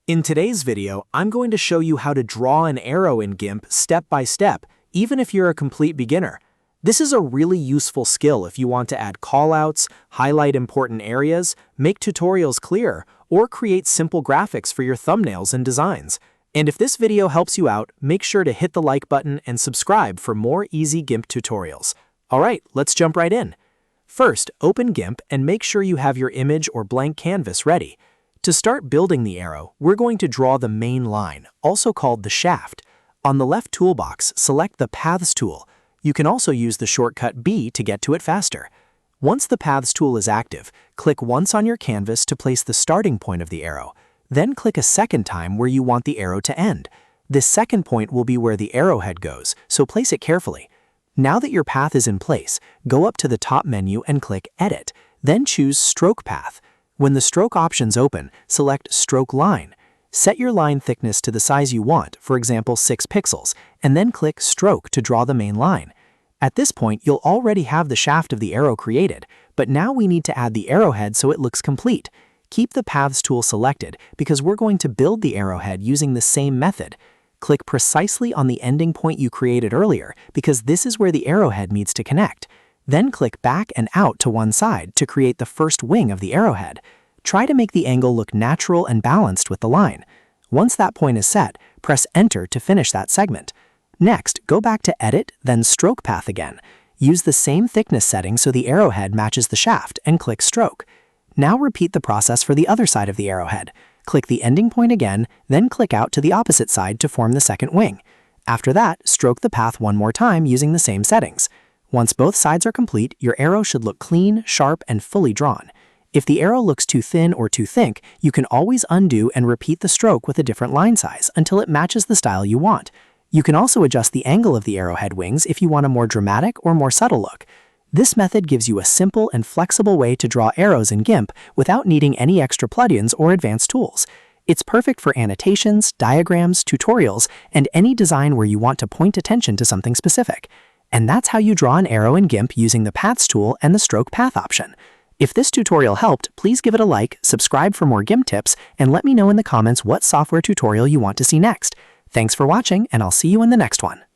In today's video, I'm going to show you how to draw an arrow in Gimp step by step, even if you're a complete beginner. This is a really useful skill if you want to add callouts, highlight important areas, make tutorials clear, or create simple graphics for your thumbnails and designs. And if this video helps you out, make sure to hit the like button and subscribe for more easy Gimp tutorials. Alright, let's jump right in. First, open Gimp and make sure you have your image or blank canvas ready. To start building the arrow, we're going to draw the main line, also called the shaft. On the left toolbox, select the Paths tool. You can also use the shortcut B to get to it faster. Once the Paths tool is active, click once on your canvas to place the starting point of the arrow. Then click a second time where you want the arrow to end. This second point will be where the arrowhead goes, so place it carefully. Now that your path is in place, go up to the top menu and click Edit, then choose Stroke Path. When the stroke options open, select Stroke Line. Set your line thickness to the size you want, for example 6 pixels, and then click Stroke to draw the main line. At this point, you'll already have the shaft of the arrow created, but now we need to add the arrowhead so it looks complete. Keep the Paths tool selected because we're going to build the arrowhead using the same method. Click precisely on the ending point you created earlier because this is where the arrowhead needs to connect. Then click back and out to one side to create the first wing of the arrowhead. Try to make the angle look natural and balanced with the line. Once that point is set, press Enter to finish that segment. Next, go back to Edit, then Stroke Path again. Use the same thickness setting so the arrowhead matches the shaft and click Stroke. Now repeat the process for the other side of the arrowhead. Click the ending point again, then click out to the opposite side to form the second wing. After that, stroke the path one more time using the same settings. Once both sides are complete, your arrow should look clean, sharp, and fully drawn. If the arrow looks too thin or too thick, you can always undo and repeat the stroke with a different line size until it matches the style you want. You can also adjust the angle of the arrowhead wings if you want a more dramatic or more subtle look. This method gives you a simple and flexible way to draw arrows in Gimp without needing any extra plugins or advanced tools. It's perfect for annotations, diagrams, tutorials, and any design where you want to point attention to something specific. And that's how you draw an arrow in Gimp using the Paths tool and the Stroke Path option. If this tutorial helped, please give it a like, subscribe for more Gimp tips, and let me know in the comments what software tutorial you want to see next. Thanks for watching, and I'll see you in the next one.